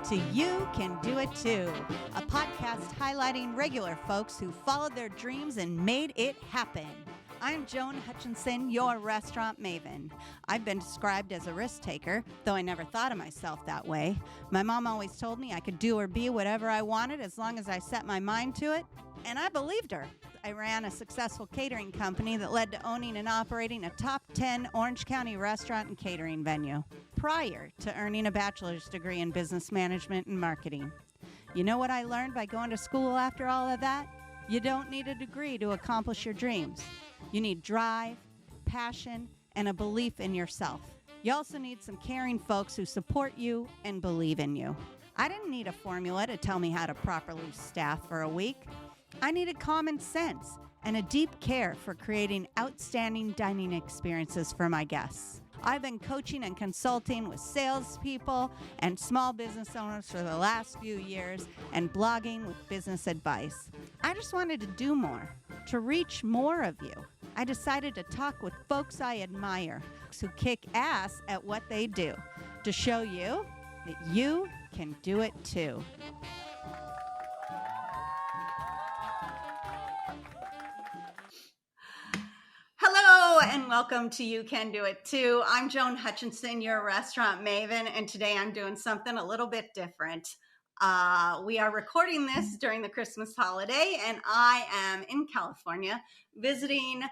to You Can Do It Too, a podcast highlighting regular folks who followed their dreams and made it happen. I'm Joan Hutchinson, your restaurant maven. I've been described as a risk taker, though I never thought of myself that way. My mom always told me I could do or be whatever I wanted as long as I set my mind to it, and I believed her. I ran a successful catering company that led to owning and operating a top 10 Orange County restaurant and catering venue, prior to earning a bachelor's degree in business management and marketing. You know what I learned by going to school after all of that? You don't need a degree to accomplish your dreams. You need drive, passion, and a belief in yourself. You also need some caring folks who support you and believe in you. I didn't need a formula to tell me how to properly staff for a week. I needed common sense and a deep care for creating outstanding dining experiences for my guests. I've been coaching and consulting with salespeople and small business owners for the last few years and blogging with business advice. I just wanted to do more, to reach more of you. I decided to talk with folks I admire, who kick ass at what they do, to show you that you can do it too. Hello and welcome to You Can Do It Too. I'm Joan Hutchinson, your restaurant maven, and today I'm doing something a little bit different. We are recording this during the Christmas holiday, and I am in California visiting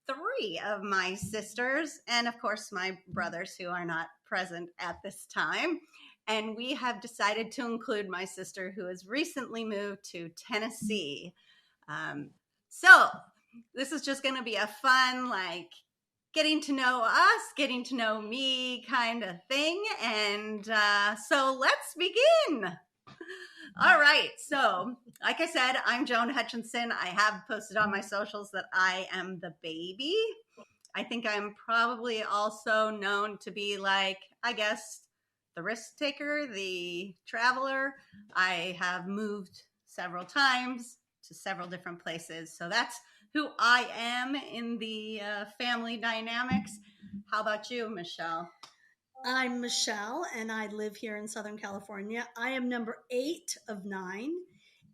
3 of my sisters and, of course, my brothers who are not present at this time. And we have decided to include my sister who has recently moved to Tennessee. So this is just going to be a fun, getting to know us, getting to know me kind of thing. And so let's begin. All right. So like I said, I'm Joan Hutchinson. I have posted on my socials that I am the baby. I think I'm probably also known to be the risk taker, the traveler. I have moved several times to several different places. So that's who I am in the family dynamics. How about you, Michelle? I'm Michelle, and I live here in Southern California. I am number 8 of 9,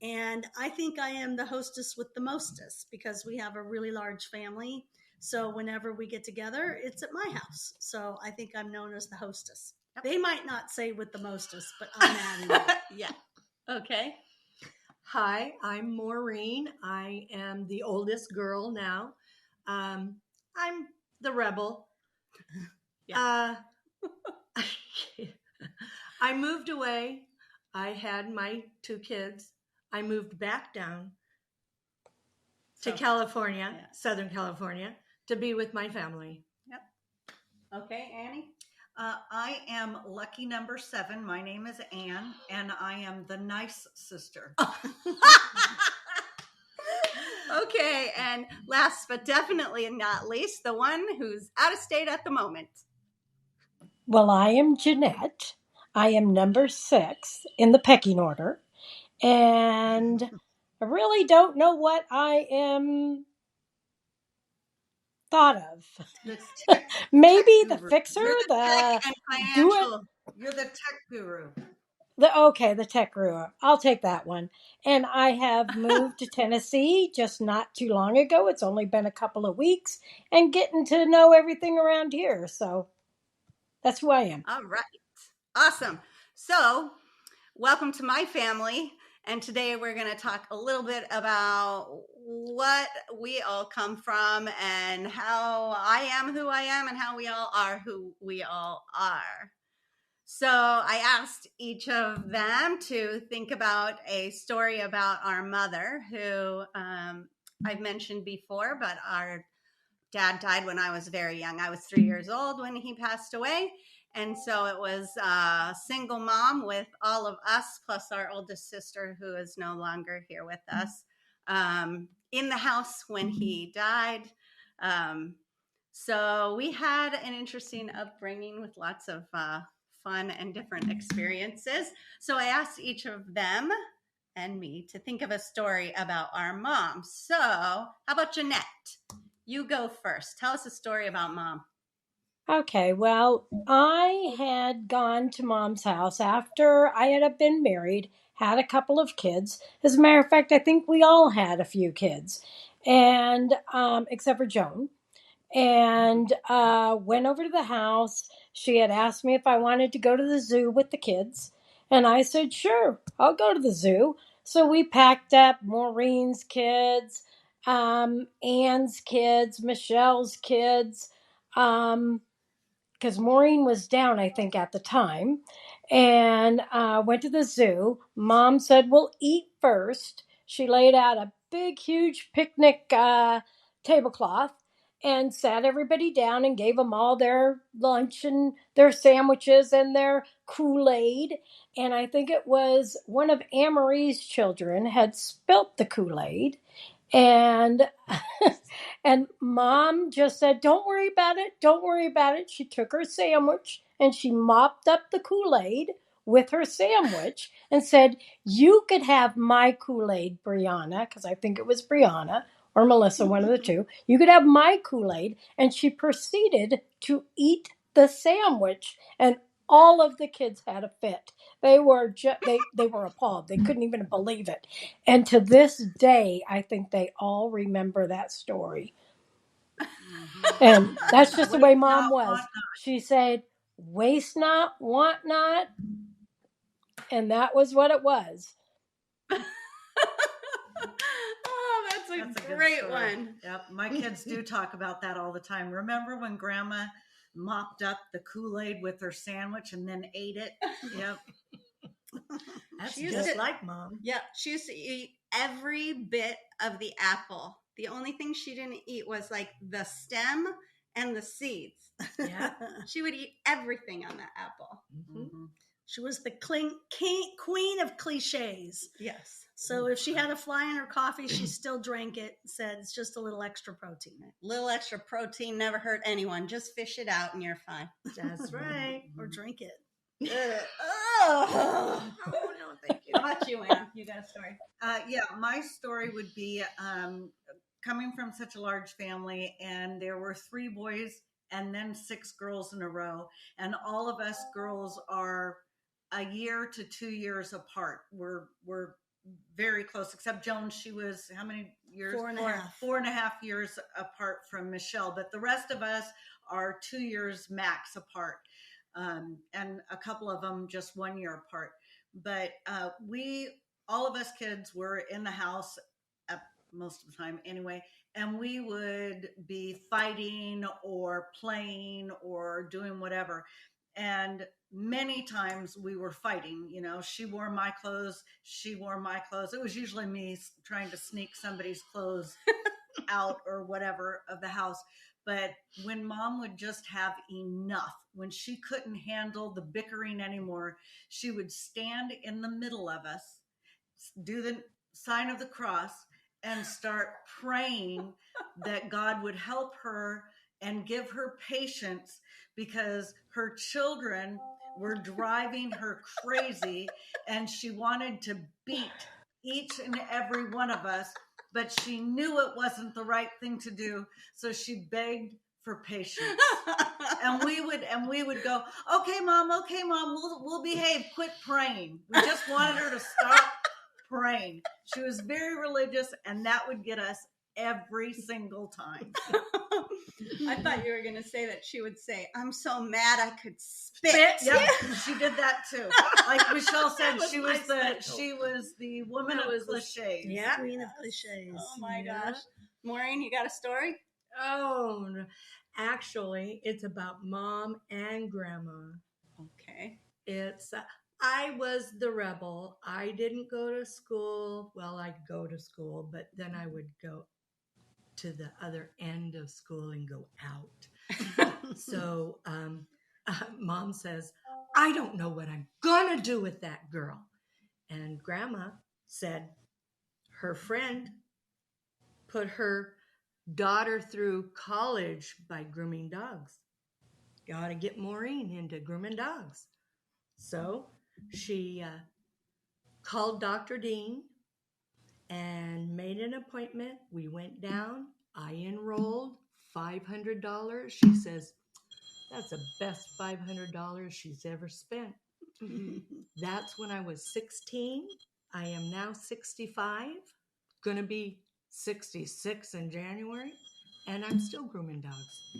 and I think I am the hostess with the mostest because we have a really large family. So whenever we get together, it's at my house. So I think I'm known as the hostess. Yep. They might not say with the mostest, but I'm adding it. Yeah. Okay. Hi, I'm Maureen. I am the oldest girl now. I'm the rebel. Yeah. I moved away. I had my 2 kids. I moved back down to California, yeah. Southern California, to be with my family. Yep. Okay, Annie? I am lucky number 7. My name is Ann, and I am the nice sister. Okay, and last but definitely not least, the one who's out of state at the moment. Well, I am Jeanette. I am number 6 in the pecking order, and I really don't know what I am thought of. Maybe the fixer, the tech and financial. You're the tech guru. The tech guru. I'll take that one. And I have moved to Tennessee just not too long ago. It's only been a couple of weeks, and getting to know everything around here. So that's who I am. All right. Awesome. So welcome to my family. And today we're going to talk a little bit about what we all come from and how I am who I am and how we all are who we all are. So I asked each of them to think about a story about our mother who I've mentioned before, but our dad died when I was very young. I was 3 years old when he passed away. And so it was a single mom with all of us, plus our oldest sister, who is no longer here with us, in the house when he died. So we had an interesting upbringing with lots of fun and different experiences. So I asked each of them and me to think of a story about our mom. So how about Jeanette? You go first. Tell us a story about Mom. Okay, well, I had gone to Mom's house after I had been married, had a couple of kids. As a matter of fact, I think we all had a few kids, and except for Joan. And went over to the house. She had asked me if I wanted to go to the zoo with the kids, and I said, "Sure, I'll go to the zoo." So we packed up Maureen's kids, Anne's kids, Michelle's kids. Because Maureen was down, I think, at the time, and went to the zoo. Mom said, "We'll eat first." She laid out a big, huge picnic tablecloth and sat everybody down and gave them all their lunch and their sandwiches and their Kool-Aid. And I think it was one of Anne-Marie's children had spilt the Kool-Aid. And and Mom just said, "Don't worry about it. Don't worry about it." She took her sandwich and she mopped up the Kool-Aid with her sandwich and said, "You could have my Kool-Aid, Brianna," because I think it was Brianna or Melissa, one of the two. "You could have my Kool-Aid." And she proceeded to eat the sandwich, and all of the kids had a fit. They were they were appalled. They couldn't even believe it. And to this day, I think they all remember that story. And that's just the way Mom was. She said, "Waste not, want not." And that was what it was. Oh, that's a great one. Yep. My kids do talk about that all the time. Remember when Grandma mopped up the Kool-Aid with her sandwich and then ate it? Yep. That's She used just to- like Mom. Yeah, she used to eat every bit of the apple. The only thing she didn't eat was like the stem and the seeds. Yeah. She would eat everything on that apple. Mm-hmm. She was the queen of cliches. Yes. So if she had a fly in her coffee, she still drank it. Said it's just a little extra protein. Little extra protein never hurt anyone. Just fish it out and you're fine. That's right. Or drink it. Oh no, thank you. How about you, Anne? You got a story? Yeah, my story would be coming from such a large family, and there were 3 boys and then 6 girls in a row, and all of us girls are a year to 2 years apart. We're very close, except Joan. She was how many years? 4.5. 4.5 years apart from Michelle, but the rest of us are 2 years max apart. And a couple of them just 1 year apart. But all of us kids were in the house at most of the time anyway, and we would be fighting or playing or doing whatever. And many times we were fighting. You know, she wore my clothes, she wore my clothes. It was usually me trying to sneak somebody's clothes out or whatever of the house. But when Mom would just have enough, when she couldn't handle the bickering anymore, she would stand in the middle of us, do the sign of the cross, and start praying that God would help her and give her patience, because her children were driving her crazy and she wanted to beat each and every one of us, but she knew it wasn't the right thing to do. So she begged for patience. and we would go, okay, mom, we'll behave. Quit praying. We just wanted her to stop praying. She was very religious, and that would get us every single time. I thought you were going to say that she would say, "I'm so mad I could spit." Yeah, she did that too. Like Michelle said, she was the woman of cliches. Yeah, queen of cliches. Oh my gosh. Maureen, you got a story? Oh, no. Actually, it's about Mom and Grandma. Okay. It's I was the rebel. I didn't go to school. Well, I'd go to school, but then I would go to the other end of school and go out. So Mom says, "I don't know what I'm gonna do with that girl." And Grandma said her friend put her daughter through college by grooming dogs. You ought to get Maureen into grooming dogs. So she called Dr. Dean and made an appointment. We went down. I enrolled $500. She says, That's the best $500 she's ever spent. That's when I was 16. I am now 65, going to be 66 in January, and I'm still grooming dogs.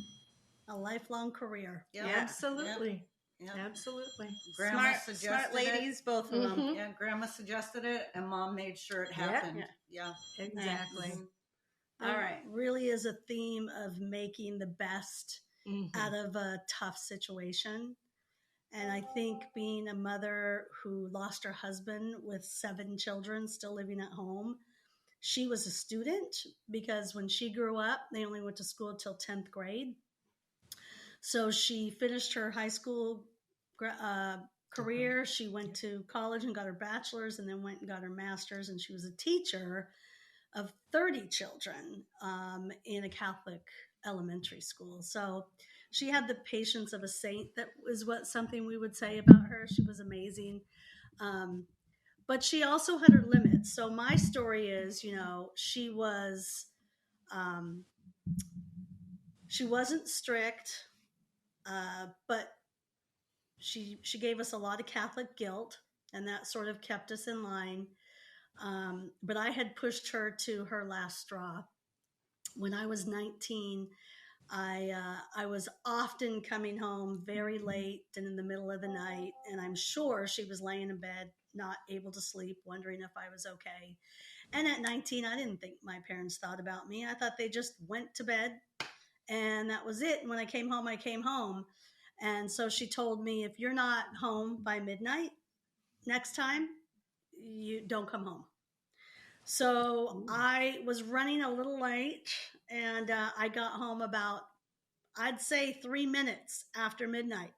A lifelong career. Yep. Absolutely. Yep. Absolutely. Grandma Smart suggested ladies, both of them. Mhm. Yeah, Grandma suggested it, and Mom made sure it happened. Yeah. Exactly. Mhm. All right. Really is a theme of making the best Mhm. out of a tough situation. And I think being a mother who lost her husband with 7 children still living at home, she was a student because when she grew up, they only went to school till 10th grade. So she finished her high school career. She went to college and got her bachelor's and then went and got her master's. And she was a teacher of 30 children in a Catholic elementary school. So she had the patience of a saint. That was something we would say about her. She was amazing. But she also had her limits. So my story is, she wasn't strict, but she gave us a lot of Catholic guilt, and that sort of kept us in line. But I had pushed her to her last straw. When I was 19, I was often coming home very late and in the middle of the night, and I'm sure she was laying in bed, not able to sleep, wondering if I was okay. And at 19, I didn't think my parents thought about me. I thought they just went to bed, and that was it. And when I came home, I came home. And so she told me, if you're not home by midnight next time, you don't come home. So I was running a little late, and I got home about, I'd say, 3 minutes after midnight,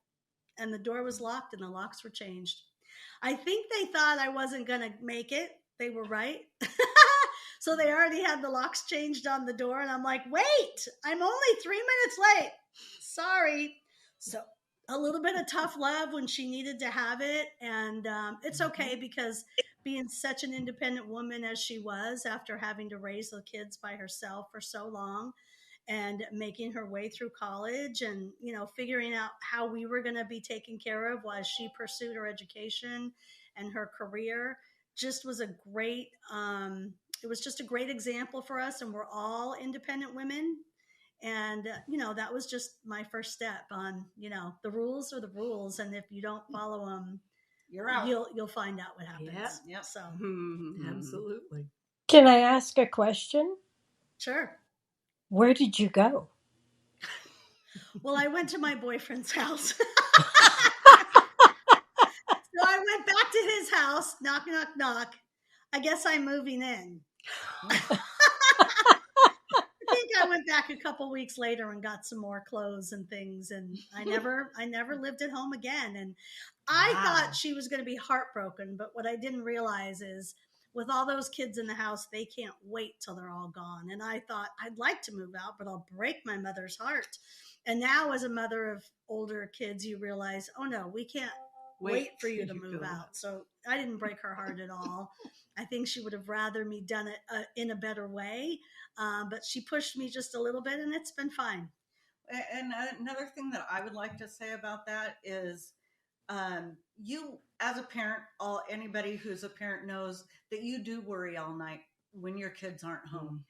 and the door was locked and the locks were changed. I think they thought I wasn't going to make it. They were right. So they already had the locks changed on the door, and I'm like, wait, I'm only 3 minutes late. Sorry. So a little bit of tough love when she needed to have it, and it's okay, because being such an independent woman as she was, after having to raise the kids by herself for so long and making her way through college, and figuring out how we were going to be taken care of while she pursued her education and her career, just was a great it was just a great example for us. And we're all independent women, and that was just my first step on the rules are the rules, and if you don't follow them, You're out. you'll find out what happens. Yep. So Absolutely. Can I ask a question? sure. Where did you go? Well, I went to my boyfriend's house. So I went back to his house, knock, knock, knock. I guess I'm moving in. I think I went back a couple weeks later and got some more clothes and things, and I never lived at home again. And I thought she was going to be heartbroken, but what I didn't realize is, with all those kids in the house, they can't wait till they're all gone. And I thought, I'd like to move out, but I'll break my mother's heart. And now, as a mother of older kids, you realize, oh no, we can't wait for you to move out. So I didn't break her heart at all. I think she would have rather me done it in a better way. But she pushed me just a little bit, and it's been fine. And another thing that I would like to say about that is, you as a parent, anybody who's a parent knows that you do worry all night when your kids aren't home.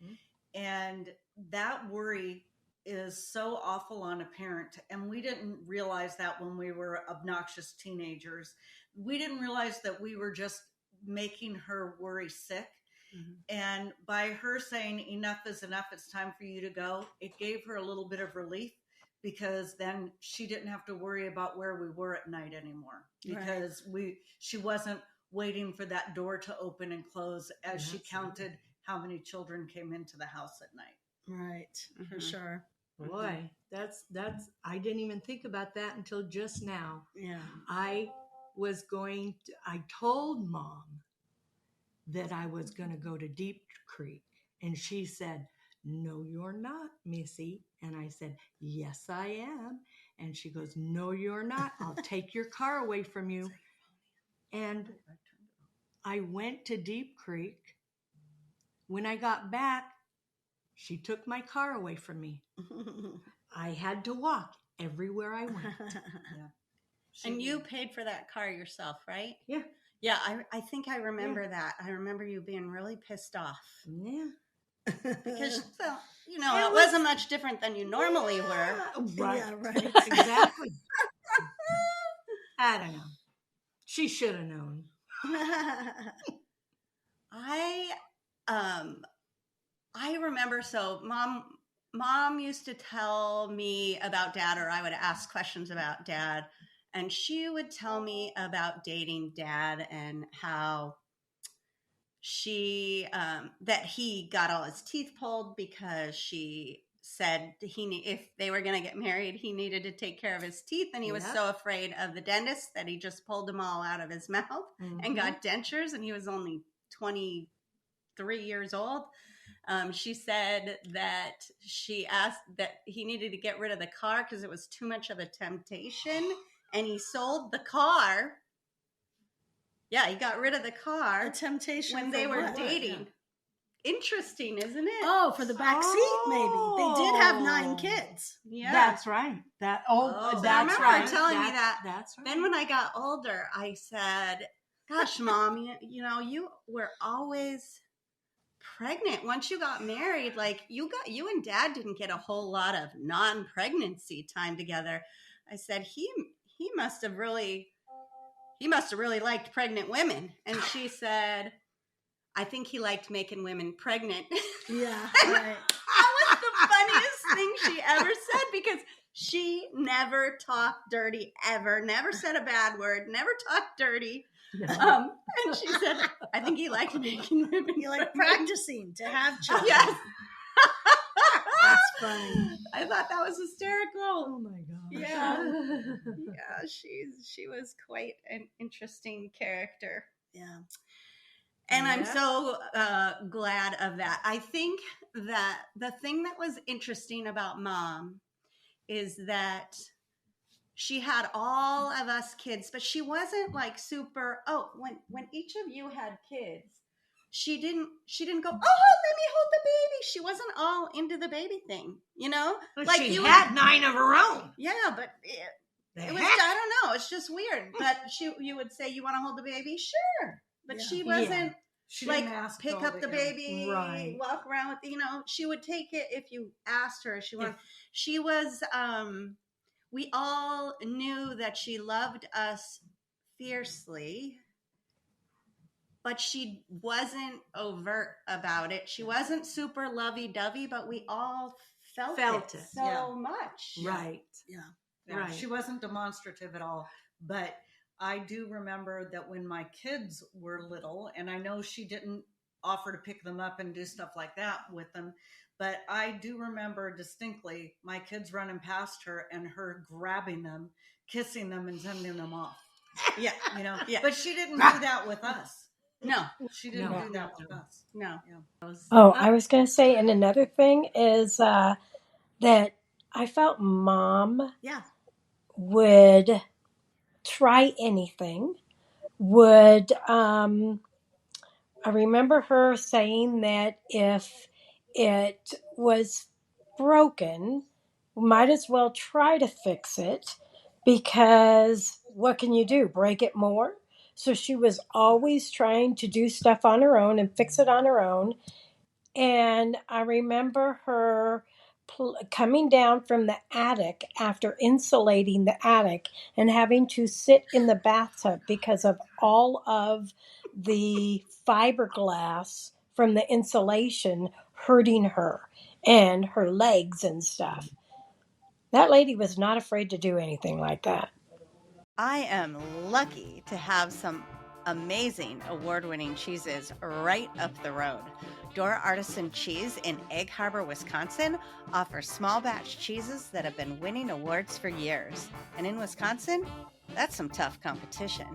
And that worry is so awful on a parent. And we didn't realize that when we were obnoxious teenagers. We didn't realize that we were just making her worry sick. And by her saying, enough is enough, it's time for you to go, it gave her a little bit of relief, because then she didn't have to worry about where we were at night anymore, because she wasn't waiting for that door to open and close as she counted how many children came into the house at night. Right. For sure. Boy, that's I didn't even think about that until just now. Yeah. I told Mom that I was going to go to Deep Creek, and she said, "No, you're not, Missy." And I said, "Yes, I am." And she goes, "No, you're not. I'll take your car away from you." And I went to Deep Creek. When I got back, she took my car away from me. I had to walk everywhere I went. Yeah. And you paid for that car yourself, right? Yeah. Yeah, I think I remember that. I remember you being really pissed off. Yeah. Because, well, you It know, it was- wasn't much different than you normally were. Right. Yeah, right. Exactly. I don't know. She should have known. I remember, so mom used to tell me about dad, or I would ask questions about dad, and she would tell me about dating dad and how she that he got all his teeth pulled because she said if they were going to get married, he needed to take care of his teeth, and he was so afraid of the dentist that he just pulled them all out of his mouth and got dentures, and he was only 23 years old. She said that she asked that he needed to get rid of the car because it was too much of a temptation, and he sold the car. Yeah, he got rid of the car. A temptation when for they were what? dating. Interesting, isn't it? Oh, for the back seat, maybe. They did have 9 kids. Yeah. That's right. That's I remember right. her telling me that. That's right. Then when I got older, I said, gosh, Mom, you know, you were always pregnant. Once you got married, like you and Dad didn't get a whole lot of non-pregnancy time together. I said, he must have really liked pregnant women. And she said, I think he liked making women pregnant. Yeah, right. That was the funniest thing she ever said, because she never talked dirty ever, never said a bad word, never talked dirty. And she said, I think he liked making women You like pregnant. practicing to have children. Yes. That's funny. I thought that was hysterical. Oh my God. Yeah. Yeah, she was quite an interesting character. Yeah. And I'm so glad of that. I think that the thing that was interesting about Mom is that she had all of us kids, but she wasn't like super, when each of you had kids, she didn't go, let me hold the baby. She wasn't all into the baby thing, you know? Well, like she had 9 of her own. Yeah, but it was, I don't know, it's just weird. But you would say, you want to hold the baby? Sure. But she wasn't She like, didn't ask pick all up the baby, Right. walk around with, she would take it if you asked her. She was, we all knew that she loved us fiercely, but she wasn't overt about it. She wasn't super lovey-dovey, but we all felt it so much. Right. Yeah, Right. she wasn't demonstrative at all. But I do remember that when my kids were little, and I know she didn't offer to pick them up and do stuff like that with them, but I do remember distinctly my kids running past her and her grabbing them, kissing them, and sending them off. Yeah. Yeah. But she didn't do that with us. No. She didn't do that with us. No. Yeah. Oh, I was going to say, and another thing is that I felt Mom would try anything, I remember her saying that if it was broken, we might as well try to fix it, because what can you do? Break it more? So she was always trying to do stuff on her own and fix it on her own. And I remember her coming down from the attic after insulating the attic and having to sit in the bathtub because of all of the fiberglass from the insulation hurting her and her legs and stuff. That lady was not afraid to do anything like that. I am lucky to have some amazing award-winning cheeses right up the road. Door Artisan Cheese in Egg Harbor, Wisconsin offers small batch cheeses that have been winning awards for years. And in Wisconsin, that's some tough competition.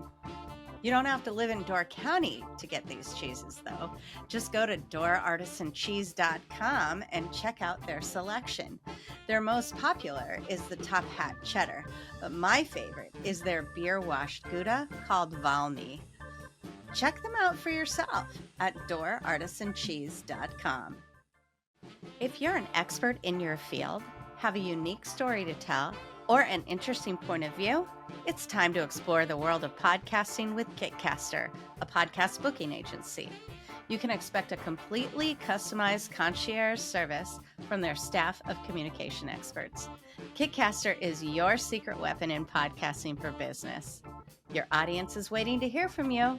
You don't have to live in Door County to get these cheeses, though. Just go to doorartisancheese.com and check out their selection. Their most popular is the Top Hat Cheddar, but my favorite is their beer-washed Gouda called Valmy. Check them out for yourself at doorartisancheese.com. If you're an expert in your field, have a unique story to tell, or an interesting point of view? It's time to explore the world of podcasting with Kitcaster, a podcast booking agency. You can expect a completely customized concierge service from their staff of communication experts. Kitcaster is your secret weapon in podcasting for business. Your audience is waiting to hear from you.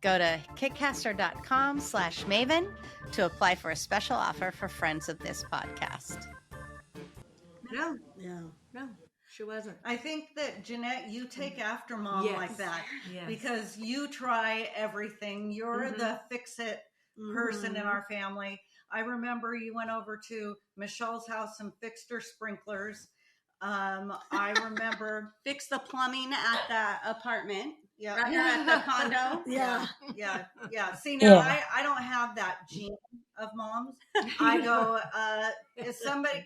Go to kitcaster.com/maven to apply for a special offer for friends of this podcast. No, Yeah. no, she wasn't. I think that, Jeanette, you take after Mom Yes. like that Yes. because you try everything. You're the fix-it person in our family. I remember you went over to Michelle's house and fixed her sprinklers. I remember Fix the plumbing at the apartment. Yeah. Right here at the condo. Yeah. Yeah. See, now Yeah. I don't have that gene of Mom's. I go,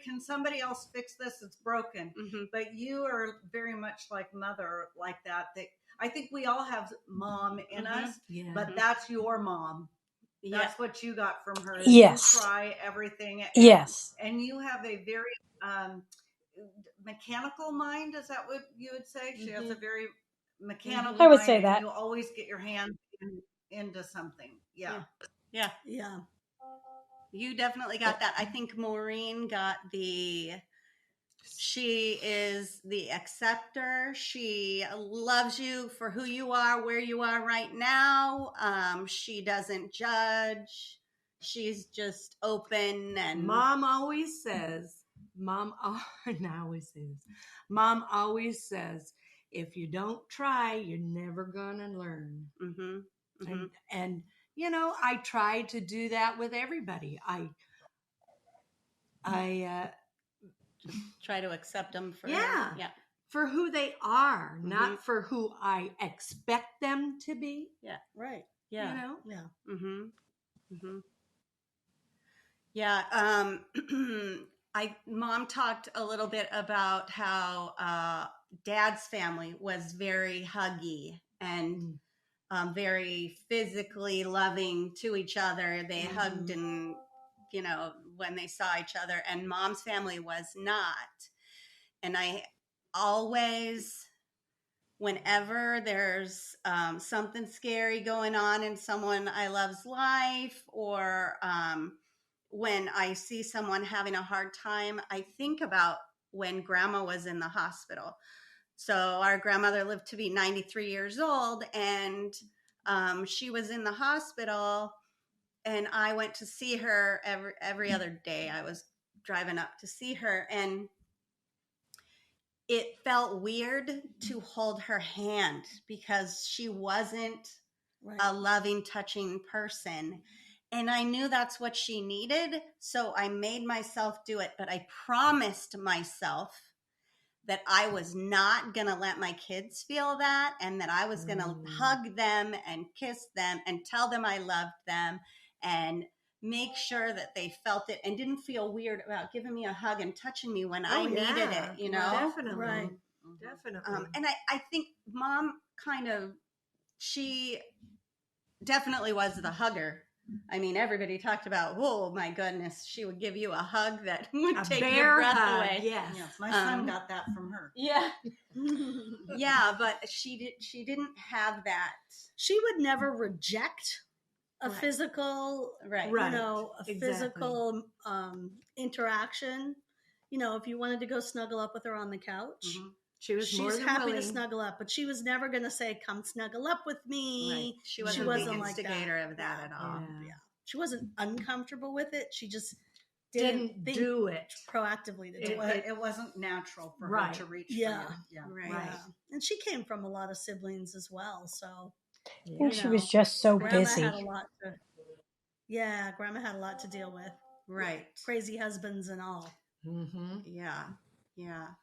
can somebody else fix this? It's broken. Mm-hmm. But you are very much like Mother, like that. I think we all have Mom in us, Yeah. but that's your mom. That's what you got from her. Yes. You try everything. Yes. And you have a very mechanical mind. Is that what you would say? She has a very mechanical I would mind, say and that. you always get your hand into something. Yeah. Yeah. Yeah. You definitely got that. I think Maureen got she is the acceptor. She loves you for who you are, where you are right now. She doesn't judge. She's just open and Mom always says, and I always say this, Mom always says, if you don't try, you're never gonna learn. And you know, I try to do that with everybody. I try to accept them for for who they are, not for who I expect them to be. Yeah. Right. Yeah. You know? Yeah. Yeah. Mom talked a little bit about how Dad's family was very huggy and very physically loving to each other. They hugged and, when they saw each other, and Mom's family was not. And I always, whenever there's something scary going on in someone I love's life, or when I see someone having a hard time, I think about when Grandma was in the hospital. So our grandmother lived to be 93 years old, and she was in the hospital, and I went to see her every other day. I was driving up to see her, and it felt weird to hold her hand because she wasn't a loving, touching person. And I knew that's what she needed. So I made myself do it. But I promised myself that I was not going to let my kids feel that, and that I was going to hug them and kiss them and tell them I loved them and make sure that they felt it and didn't feel weird about giving me a hug and touching me when I needed it, Definitely. Right. Definitely. And I think Mom she definitely was the hugger. I mean, everybody talked about, oh my goodness, she would give you a hug that would take your breath away. Yes. My son got that from her. Yeah. Yeah, but she didn't have that. She would never reject a physical, physical interaction. If you wanted to go snuggle up with her on the couch, she's more than happy willing to snuggle up, but she was never going to say, "Come snuggle up with me." Right. She wasn't the instigator of that at all. Yeah. She wasn't uncomfortable with it. She just didn't do it proactively to do it. It wasn't natural for her to reach. Yeah. Right. And she came from a lot of siblings as well, so I think she was just so busy. Grandma had a lot to deal with. Right. Crazy husbands and all. Yeah. Yeah.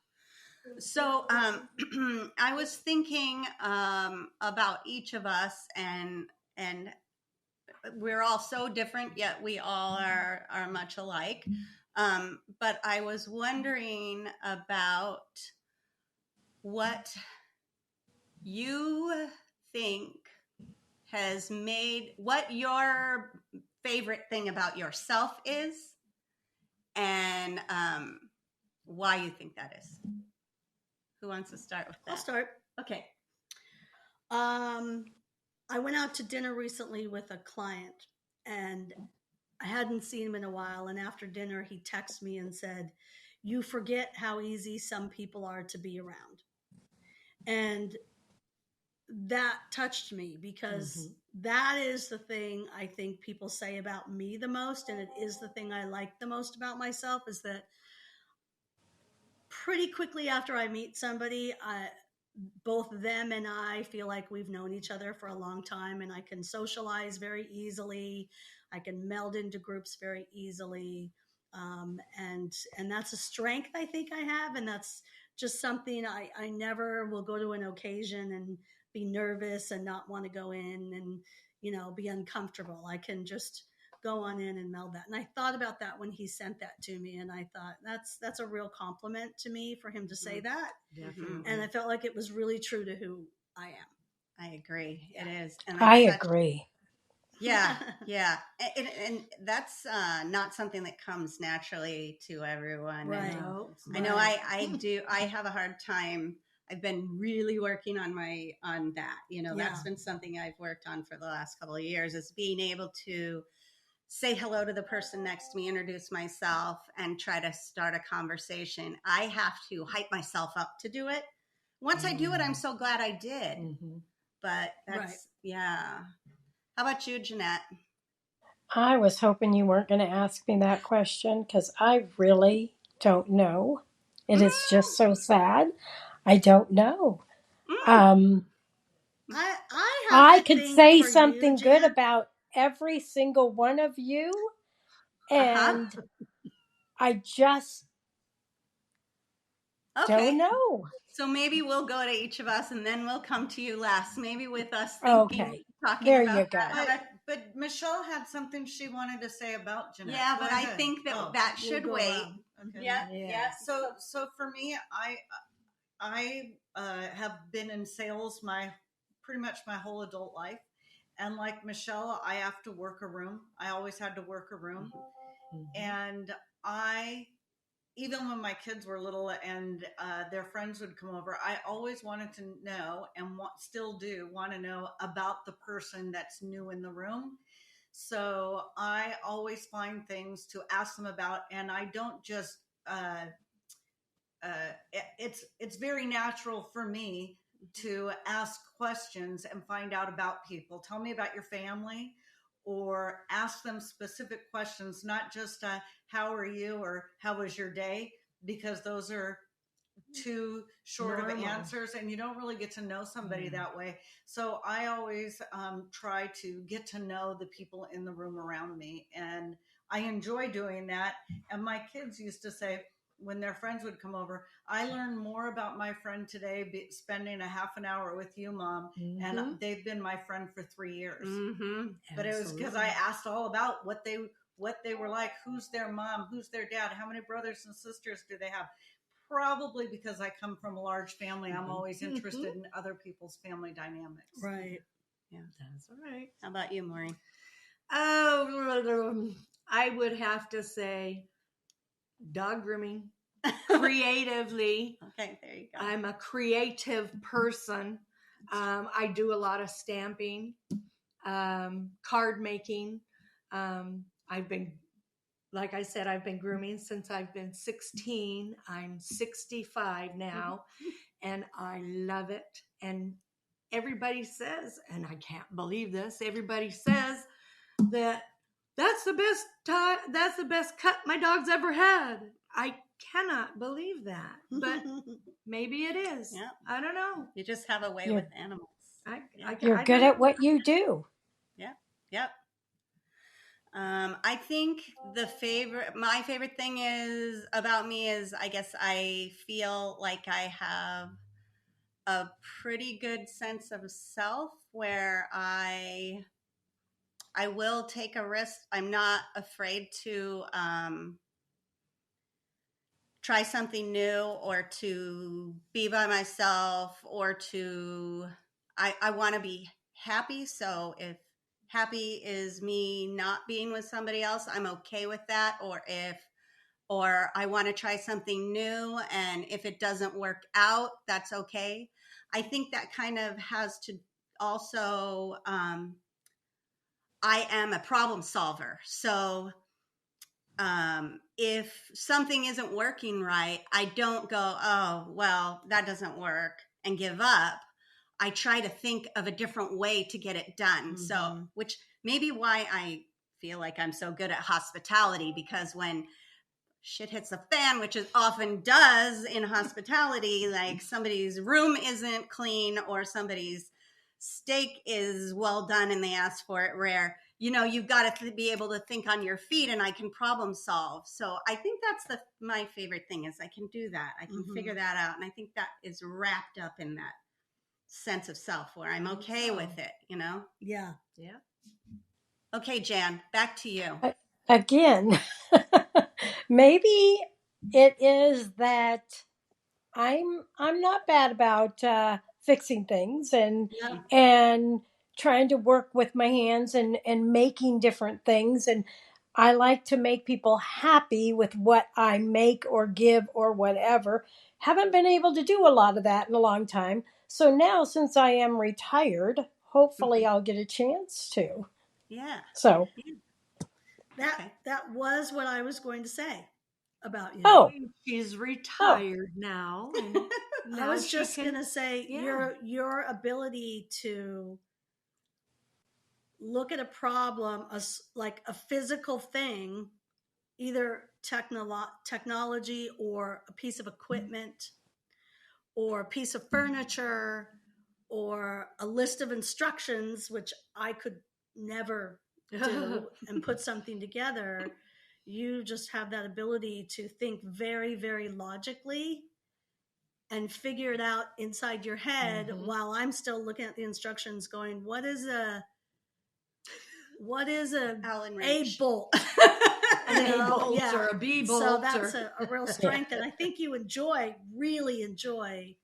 So I was thinking about each of us, and we're all so different, yet we all are much alike. But I was wondering about what you think what your favorite thing about yourself is, and why you think that is. Who wants to start with that? I'll start. Okay. I went out to dinner recently with a client, and I hadn't seen him in a while. And after dinner, he texted me and said, "You forget how easy some people are to be around." And that touched me because that is the thing I think people say about me the most. And it is the thing I like the most about myself, is that pretty quickly after I meet somebody, both them and I feel like we've known each other for a long time, and I can socialize very easily. I can meld into groups very easily. And that's a strength I think I have. And that's just something I never will go to an occasion and be nervous and not want to go in and, be uncomfortable. I can just go on in and meld that. And I thought about that when he sent that to me, and I thought that's a real compliment to me for him to say that. Definitely. And I felt like it was really true to who I am. I agree. It is. And I agree. Yeah. And that's not something that comes naturally to everyone. Right. No, I know I do. I have a hard time. I've been really working on that. That's been something I've worked on for the last couple of years, is being able to say hello to the person next to me, introduce myself, and try to start a conversation. I have to hype myself up to do it. Once I do it, I'm so glad I did. But that's, yeah. How about you, Jeanette? I was hoping you weren't going to ask me that question, because I really don't know. It is just so sad. I don't know. I have I to could think say for something you, good Jen. about every single one of you, and I just don't know. So maybe we'll go to each of us, and then we'll come to you last. Maybe with us Okay. talking There about you go. that. But Michelle had something she wanted to say about Jeanette. Yeah, Go but ahead. I think that should We'll go wait. around. Okay. Yeah. So for me, I have been in sales pretty much my whole adult life, and like Michelle, I have to work a room. I always had to work a room, and even when my kids were little and their friends would come over, I always wanted to know, and still do want to know, about the person that's new in the room. So I always find things to ask them about, and I don't just it's very natural for me to ask questions and find out about people. Tell me about your family, or ask them specific questions, not just how are you or how was your day, because those are too short of answers, and you don't really get to know somebody that way. So I always try to get to know the people in the room around me, and I enjoy doing that. And my kids used to say, when their friends would come over, I learned more about my friend today spending a half an hour with you, Mom. And they've been my friend for 3 years. But it was because I asked all about what they were like, who's their mom, who's their dad, how many brothers and sisters do they have. Probably because I come from a large family, I'm always interested in other people's family dynamics. Right. Yeah. That's all right. How about you, Maureen? Oh, I would have to say dog grooming, creatively. Okay, there you go. I'm a creative person. I do a lot of stamping, card making. Like I said, I've been grooming since I've been 16. I'm 65 now, and I love it. And everybody says, and I can't believe this, everybody says that that's the best cut my dog's ever had. I cannot believe that, but maybe it is. Yeah. I don't know. You just have a way with animals. You're good at what you do. Yep. I think my favorite thing about me is, I guess I feel like I have a pretty good sense of self, where I will take a risk. I'm not afraid to try something new, or to be by myself, or I want to be happy. So if happy is me not being with somebody else, I'm okay with that. Or if or I want to try something new. And if it doesn't work out, that's okay. I think that kind of has to also, I am a problem solver. So if something isn't working right, I don't go, oh, well, that doesn't work and give up. I try to think of a different way to get it done. So, which may be why I feel like I'm so good at hospitality, because when shit hits the fan, which it often does in hospitality, like somebody's room isn't clean or somebody's steak is well done and they ask for it rare, you've got to be able to think on your feet, and I can problem solve. So I think that's my favorite thing is I can do that. I can figure that out. And I think that is wrapped up in that sense of self where I'm okay with it, Yeah. Yeah. Okay, Jan, back to you. Again, maybe it is that I'm not bad about fixing things and trying to work with my hands and making different things, and I like to make people happy with what I make or give or whatever. Haven't been able to do a lot of that in a long time. So now, since I am retired, hopefully I'll get a chance to. Yeah. So That was what I was going to say about you. Oh. She's retired now. And I was just going to say Yeah. your ability to look at a problem like a physical thing, either technology or a piece of equipment or a piece of furniture or a list of instructions, which I could never do, and put something together. You just have that ability to think very, very logically and figure it out inside your head while I'm still looking at the instructions going, what is a Allen A wrench. bolt? An A bolt or a B bolt. So that's a real strength. And I think you really enjoy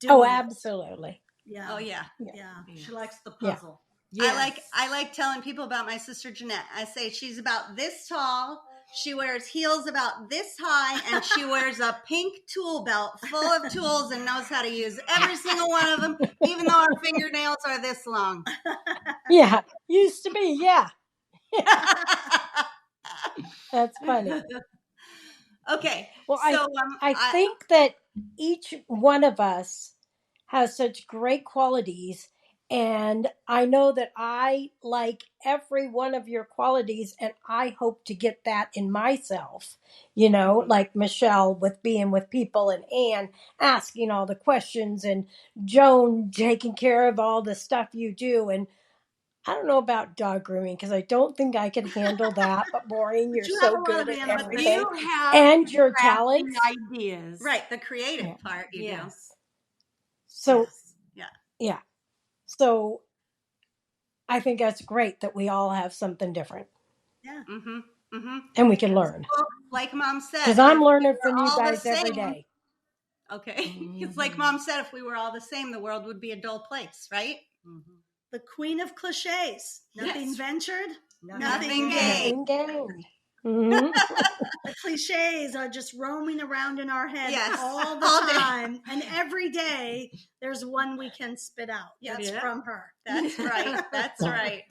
doing Oh, it. absolutely. Yeah. Oh, yeah. Yeah. She likes the puzzle. Yes. I like telling people about my sister Jeanette. I say she's about this tall. She wears heels about this high, and she wears a pink tool belt full of tools and knows how to use every single one of them, even though her fingernails are this long. Yeah, used to be. Yeah. That's funny. Okay. Well, So I think that each one of us has such great qualities, and I know that I like every one of your qualities, and I hope to get that in myself, like Michelle with being with people, and Anne asking all the questions, and Joan taking care of all the stuff you do. And I don't know about dog grooming because I don't think I can handle that. But Maureen, you're you have so a lot good of at animal everything, You have and your crafty talents. ideas. right, the creative Yeah. part you do. Yes. So Yes. yeah, so I think that's great that we all have something different, Yeah. and we can learn. Well, like Mom said, Because I'm if learning we from were you all the guys every same- day. Okay. It's like Mom said, if we were all the same, the world would be a dull place, right? The queen of cliches. Nothing Yes. ventured, Nothing gained. Nothing gained. Mhm. The cliches are just roaming around in our head Yes. all the All day. time. And every day there's one we can spit out. Yep. That's Yeah. from her. That's right. That's right.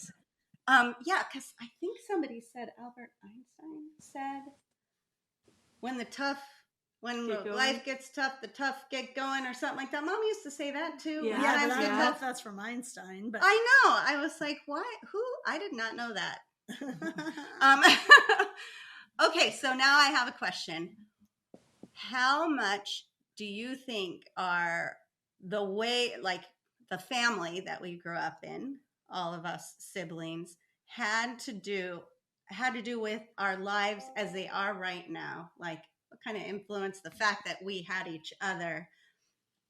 Yeah, because I think somebody said, Albert Einstein said, when life gets tough, the tough get going, or something like that. Mom used to say that too. Yeah. When Yeah, times but I get don't know tough. if that's from Einstein. But I know. I was like, what? Who? I did not know that. Okay, so now I have a question. How much do you think are the way, like the family that we grew up in, all of us siblings, had to do with our lives as they are right now? Like, what kind of influence the fact that we had each other?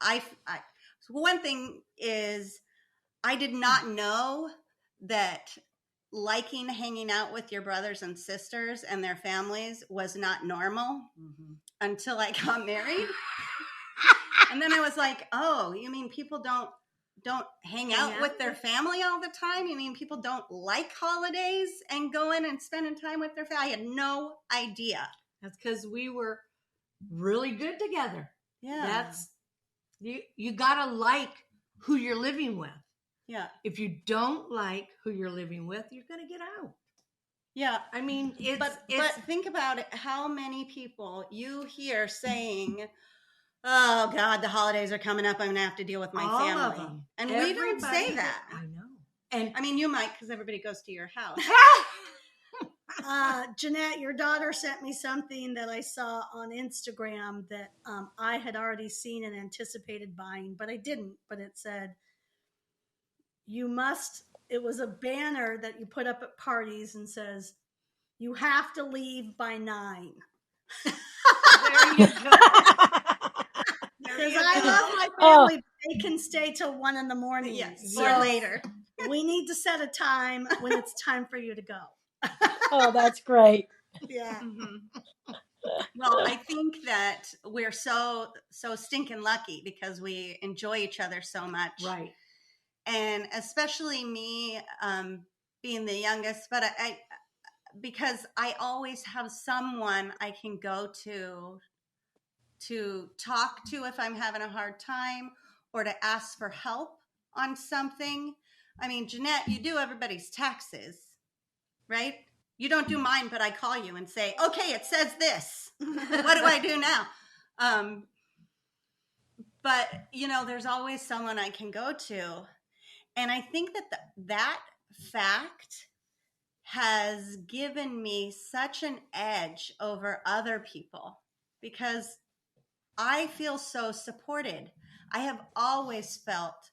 So one thing is, I did not know that liking hanging out with your brothers and sisters and their families was not normal until I got married. And then I was like, oh, you mean people don't hang out with their family all the time? You mean people don't like holidays and going and spending time with their family? I had no idea. That's because we were really good together. Yeah. That's you gotta like who you're living with. Yeah. If you don't like who you're living with, you're gonna get out. Yeah. I mean, But think about it. How many people you hear saying, "Oh God, the holidays are coming up. I'm gonna have to deal with my all family." of them. And we don't say Everybody that. I know. And I mean, you might because everybody goes to your house. Jeanette, your daughter sent me something that I saw on Instagram that I had already seen and anticipated buying, but I didn't. But it said, it was a banner that you put up at parties and says, "You have to leave by 9." there you go. Because I love my family, but they can stay till 1 a.m. Yes. So Or later. we need to set a time when it's time for you to go. Oh, that's great. Yeah. Mm-hmm. Well, I think that we're so stinking lucky because we enjoy each other so much. Right. And especially me being the youngest, but because I always have someone I can go to talk to if I'm having a hard time or to ask for help on something. I mean, Jeanette, you do everybody's taxes, right? You don't do mine, but I call you and say, "Okay, it says this. What do I do now?" But there's always someone I can go to. And I think that fact has given me such an edge over other people because I feel so supported. I have always felt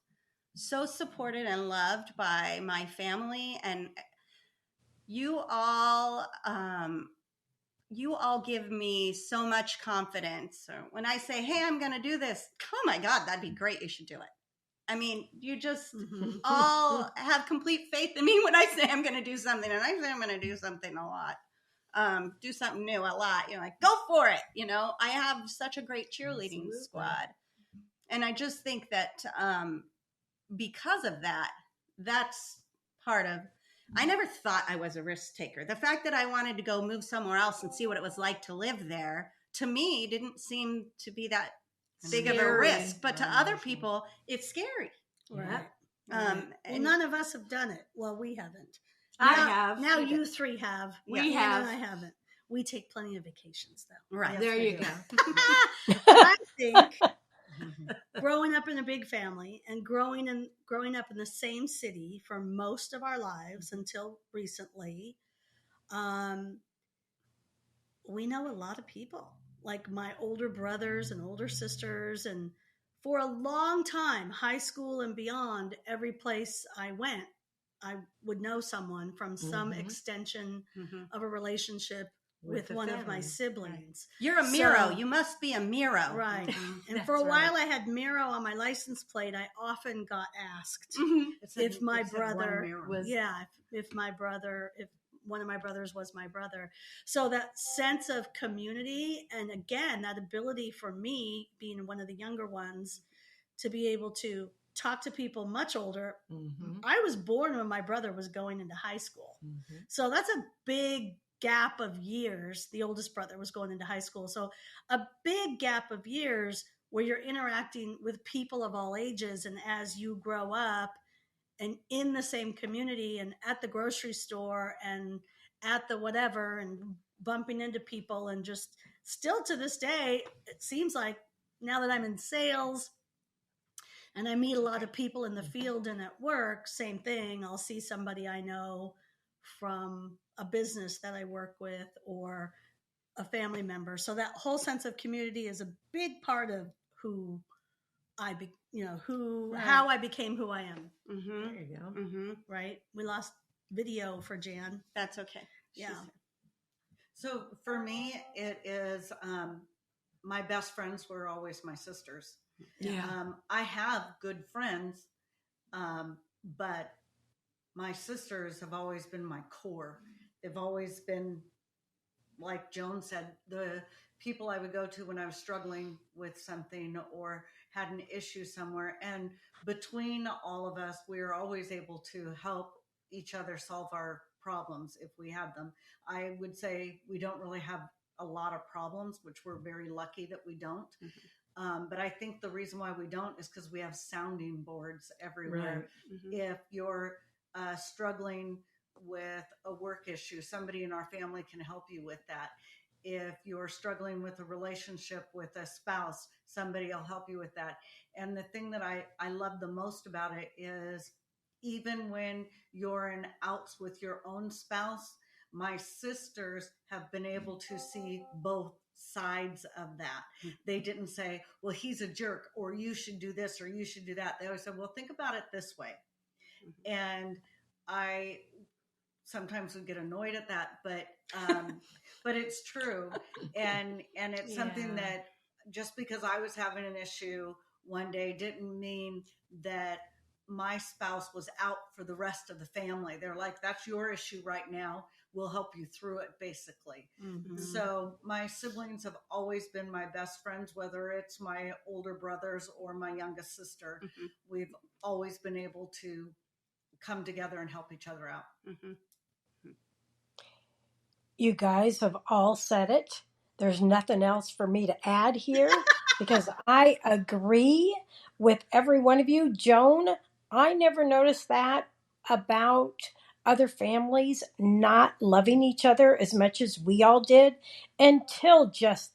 so supported and loved by my family, and you all give me so much confidence. When I say, "Hey, I'm going to do this," oh my God, that'd be great. You should do it. I mean, you just all have complete faith in me when I say I'm going to do something, and I say I'm going to do something a lot, do something new a lot. You're like, go for it. I have such a great cheerleading squad, and I just think that because of that, that's part of. I never thought I was a risk taker. The fact that I wanted to go move somewhere else and see what it was like to live there, to me, didn't seem to be that big of a risk, but to other people, it's scary. Right. Well, none of us have done it. Well, we haven't. I have. Now you three have. We Ian have. and I haven't. We take plenty of vacations, though. Right. Yes, There we you do. go. I think growing up in a big family and growing up in the same city for most of our lives until recently, we know a lot of people, like my older brothers and older sisters. And for a long time, high school and beyond, every place I went, I would know someone from some extension of a relationship with one of my siblings. You're a Miro. You must be a Miro. Right. And for a while I had Miro on my license plate. I often got asked if my brother was, if one of my brothers was my brother. So that sense of community, and again, that ability for me, being one of the younger ones, to be able to talk to people much older. I was born when my brother was going into high school. So that's a big gap of years. The oldest brother was going into high school. So a big gap of years where you're interacting with people of all ages. And as you grow up and in the same community and at the grocery store and at the whatever and bumping into people, and just still to this day, it seems like now that I'm in sales and I meet a lot of people in the field and at work, same thing. I'll see somebody I know from a business that I work with or a family member. So that whole sense of community is a big part of who how I became who I am. There you go. Right. We lost video for Jan. That's okay. Yeah. So for me, it is my best friends were always my sisters. Yeah. I have good friends, but my sisters have always been my core. They've always been, like Joan said, the people I would go to when I was struggling with something or had an issue somewhere. And between all of us, we were always able to help each other solve our problems if we had them. I would say we don't really have a lot of problems, which we're very lucky that we don't. But I think the reason why we don't is because we have sounding boards everywhere. If you're struggling with a work issue, somebody in our family can help you with that. If you're struggling with a relationship with a spouse, somebody will help you with that. And the thing that I love the most about it is even when you're in outs with your own spouse, my sisters have been able to see both sides of that. They didn't say, well, he's a jerk, or you should do this, or you should do that. They always said, well, think about it this way. And I sometimes would get annoyed at that, but it's true. And it's something that just because I was having an issue one day didn't mean that my spouse was out for the rest of the family. They're like, that's your issue right now. We'll help you through it, basically. So my siblings have always been my best friends, whether it's my older brothers or my youngest sister. We've always been able to come together and help each other out. You guys have all said it. There's nothing else for me to add here because I agree with every one of you. Joan, I never noticed that about other families not loving each other as much as we all did until just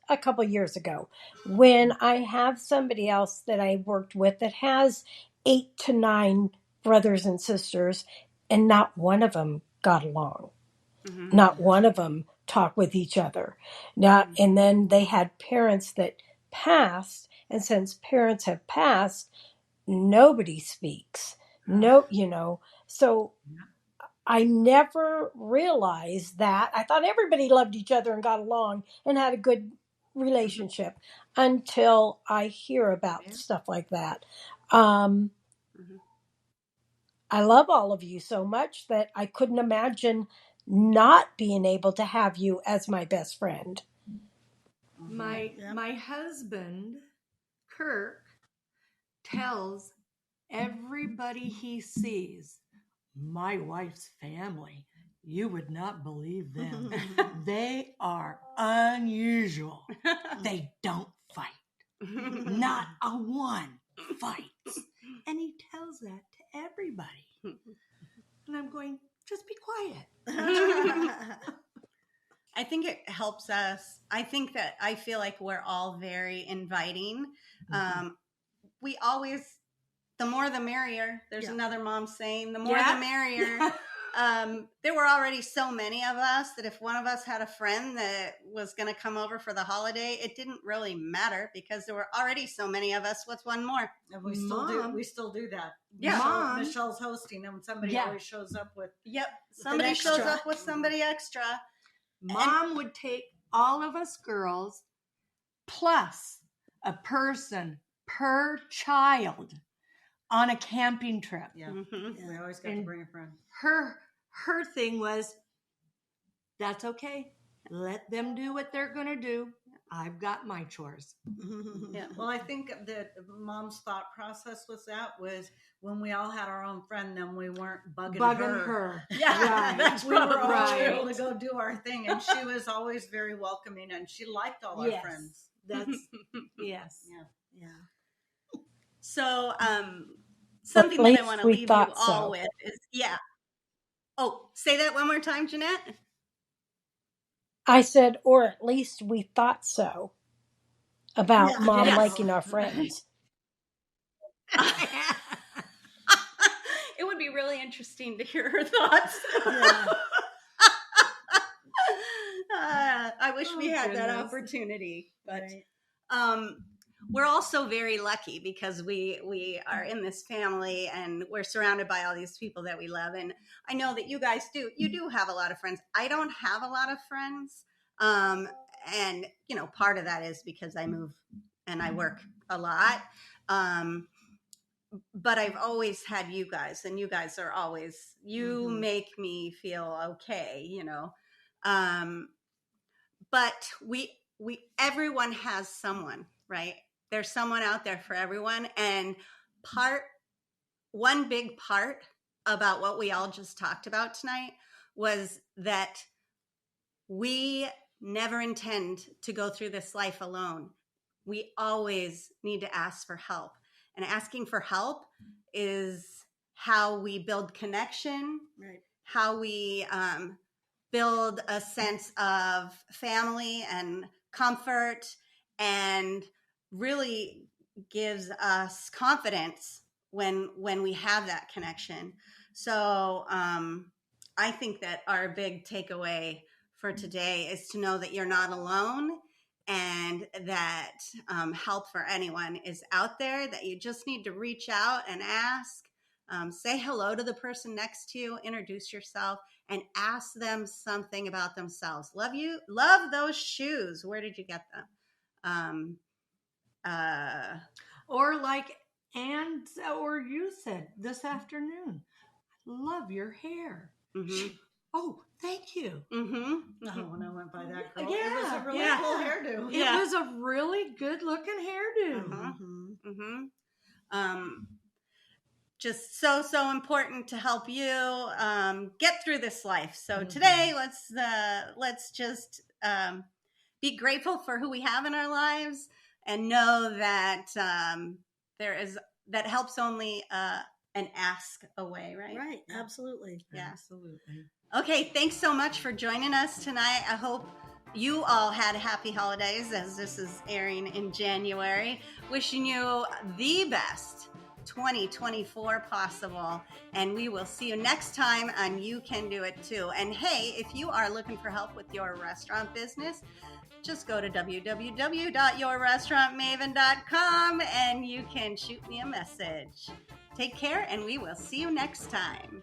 a couple years ago, when I have somebody else that I worked with that has 8 to 9 brothers and sisters, and not one of them got along. Not one of them talked with each other. Now, and then they had parents that passed, and since parents have passed, nobody speaks. So I never realized that. I thought everybody loved each other and got along and had a good relationship until I hear about stuff like that. I love all of you so much that I couldn't imagine not being able to have you as my best friend. My husband, Kirk, tells everybody he sees, my wife's family, you would not believe them. They are unusual. They don't fight. Not a one fights. And he tells that to everybody. And I'm going, just be quiet. I think it helps us. I feel like we're all very inviting. We always, the more the merrier. There's another mom saying, the more the merrier. There were already so many of us that if one of us had a friend that was going to come over for the holiday, it didn't really matter because there were already so many of us. What's one more? And we still do that. Michelle's hosting, and somebody always shows up with somebody shows up with somebody extra. Mom would take all of us girls plus a person per child on a camping trip. We always got to bring a friend. Her thing was, that's okay. Let them do what they're going to do. I've got my chores. Well, I think that Mom's thought process was when we all had our own friend, then we weren't bugging her. Yeah, right. We were all able to go do our thing, and she was always very welcoming, and she liked all our friends. That's yes. Yeah. So, something that I want to leave you all with is, Oh, say that one more time, Jeanette. I said, or at least we thought so about Mom liking our friends. It would be really interesting to hear her thoughts. I wish we had that opportunity, but we're also very lucky because we are in this family and we're surrounded by all these people that we love. And I know that you guys do. You do have a lot of friends. I don't have a lot of friends. And, part of that is because I move and I work a lot. But I've always had you guys, and you guys are always, you make me feel okay, But everyone has someone, right? There's someone out there for everyone. And one big part about what we all just talked about tonight was that we never intend to go through this life alone. We always need to ask for help. And asking for help is how we build connection, Right. how we build a sense of family and comfort, and really gives us confidence when we have that connection. So I think that our big takeaway for today is to know that you're not alone, and that help for anyone is out there, that you just need to reach out and ask. Say hello to the person next to you, introduce yourself, and ask them something about themselves. Love those shoes. Where did you get them? Or like Ann or you said this afternoon, love your hair. Mm-hmm. Oh, thank you. Mm-hmm. Oh, when I went by that girl, Yeah, it was a really yeah. cool hairdo. Yeah. It was a really good looking hairdo. Uh-huh. Mm-hmm. Mm-hmm. Just so important to help you get through this life. So today, let's just be grateful for who we have in our lives, and know that that helps only an ask away, right? Right. Absolutely. Yeah. Absolutely. Okay, thanks so much for joining us tonight. I hope you all had happy holidays, as this is airing in January. Wishing you the best 2024 possible, and we will see you next time on You Can Do It Too. And hey, if you are looking for help with your restaurant business, just go to www.yourrestaurantmaven.com and you can shoot me a message. Take care, and we will see you next time.